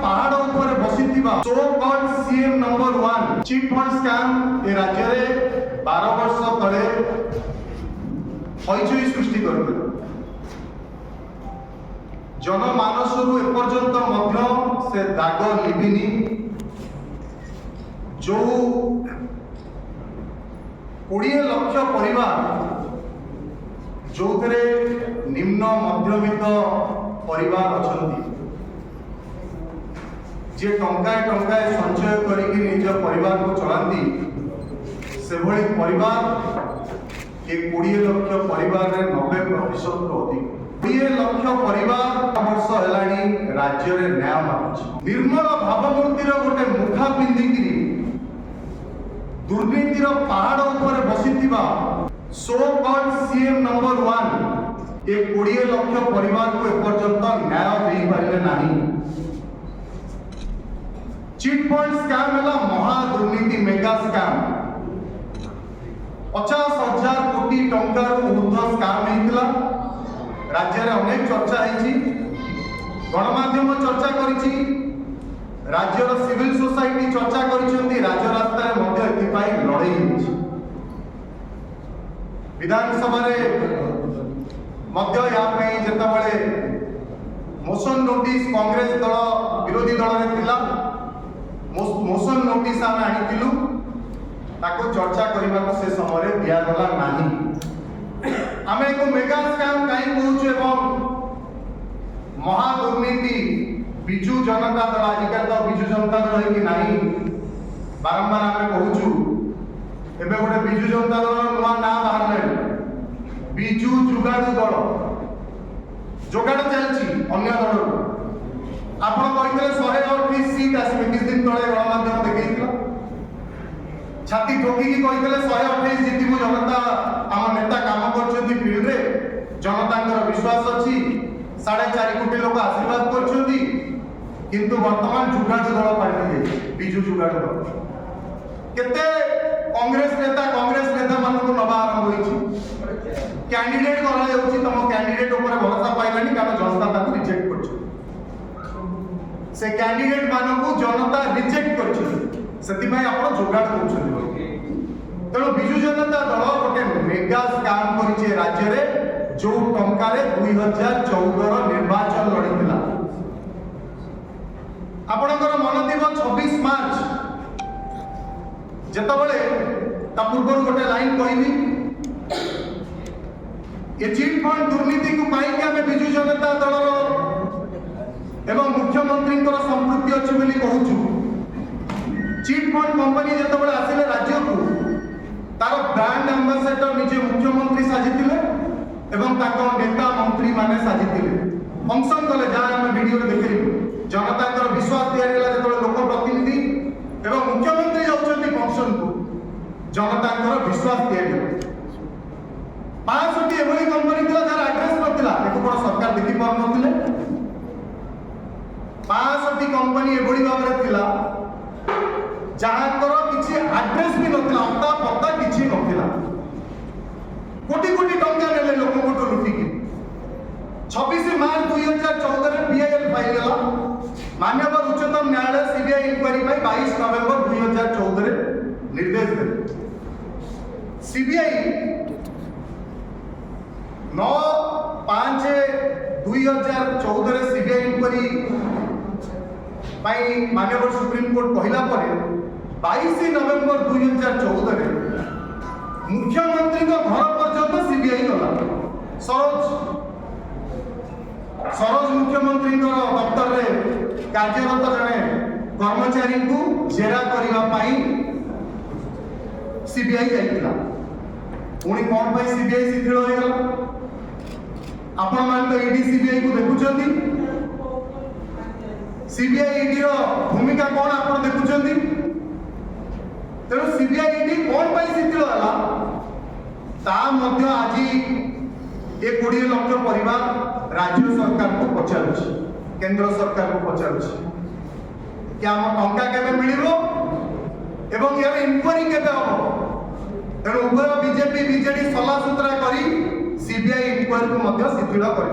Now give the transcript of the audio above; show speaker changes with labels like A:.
A: पहाड़ ऊपर बसिथिबा so called CM number 1 chit fund scam ए राज्य रे 12 वर्ष तले हईचई सृष्टि करथिला। जनमानसरु एपर्यंत मध्य से दाग लिबिनी जो 20 लाख परिवार जो निम्न मध्यवित्त परिवार अच्छा जे टंकाए टंकाए संचय करके निज परिवार को चलाती से भली परिवार ये 20 लाख परिवार रे 90% अधिक 20 लाख परिवार वर्ष हेलानी राज्य रे न्याय मागुछि। निर्मल भावमूर्तिर गोटे मुखा पिंधिकी दुर्नीतिर पहाड़ ऊपर बसिथिबा सो कॉल्ड सीएम नंबर 1 ए 20 लाख परिवार को एपर्यंत न्याय दे पारिले नाही। चिट फंड स्कैम है महा दुर्नीति मेगा स्कैम 50,000 कोटी टंकार ऊर्ध्व स्कैम होता राज्य में अनेक चर्चा है गणमाध्यम चर्चा करिछि राज्यर सिविल सोसाइटी चर्चा करिसेंती राज्य रास्ता रे मध्य एतिपाई लड़ाई होछि। विधानसभा रे मध्य या पई जेतबळे मोशन नोटिस कांग्रेस दल विरोधी दल रे थिला मोशन नोटिस आम आनिलु ताको चर्चा करने को से समय दिगला ना आम एक मेगा स्कैम कहीं कहूँ एवं महादुर्नीति विजु जनता दल आजिकल तो विजु जनता दल कि नहीं बारंबार आम कहूँ एवं गोटे विजु जनता दल नुआ ना बाहर विजु जुगाड़ू दल जोगाड़ चलती अन्य दल आपण कहते 128 सीट आसवे किस दिन तले गणमाध्यम देखा छाती ठोकी कहते 128 जीतबू जनता आम नेता काम कर फील्ड रे जनता विश्वास अच्छी 4.5 कोटी लोक आशीर्वाद कर किंतु वर्तमान जुगाड़ू दल पार्टी विजु जुगाड़ू दल केते कांग्रेस नेता मान नवा आरंभ होती कैंडिडेट करा तुम कैंडिडेट ऊपर भरोसा पाइलानी कारण जनता रिजेक्ट कर से कैंडिडेट मानकू जनता रिजेक्ट कर जोगाड़ कर तेणु विजु जनता दल गोटे मेगा स्कैम कर राज्य में जो टंकार 2014 निर्वाचन लड़ीला आपणकर मन थी 26 मार्च जितेबाला पूर्व गोटे लाइन कहली ये चिट फंड दुर्नीति को पाई आम विजु जनता दल एवं मुख्यमंत्री संपृक्ति अच्छी बोली कहूँ चिट फंड कंपनी जिते आसिले राज्य को तार ब्रांड एम्बासेडर निजे मुख्यमंत्री साजिले एवं नेता मंत्री माने साजिले फंक्शन कले जहाँ आम वीडियो देखिलु जनता विश्वास दिगला जो लोक प्रतिनिधि एवं मुख्यमंत्री जाऊँच फंक्शन को जनता विश्वास दिगला 5टी एभली कंपनी थी जार एड्रेस नाला कौन सरकार देखी पार ना 5टी कंपनी एभली भाव में जहाँकर किसी एड्रेस भी नथिला अता पता किसी नथिला कोटी कोटी टंका नेले लोक को लुटिकी 26 मार्च 2014 रे पीआईएल फाइल गला माननीय उच्चतम न्यायालय सीबीआई इंक्वायरी 22 नवेम्बर 2014 रे निर्देश दे सीबीआई 9/5/2014 रे सीबीआई इंक्वायरी माननीय सुप्रीम कोर्ट कहला 22 नवेम्बर 2014 रे मुख्यमंत्री घर पर्यंत सीबीआई गला सरोज मुख्यमंत्री दफ्तर में कार्यरत जड़े कर्मचारी को जेरा करने सीबीआई जाइला पुणी कौन पाई सीबीआई शिथिल हो गला आपण मान तो ईडी सीबीआई को देखुछंती सीबीआई ईडी रो भूमिका कौन आप देखुछंती तेणु सीबीआई ईडी कौन पाई शिथिल होला ता मध्य आज ये 20 लाख परिवार राज्य सरकार को पचारुछि केंद्र सरकार को पचारुछि कि आम टंका केबे मिलिबो एवं यार इंक्वायरी केबे हबो तेणु उभय बीजेपी बीजेडी सलाह सूत्रा करी सीबीआई इंक्वायरी को शिथिल कर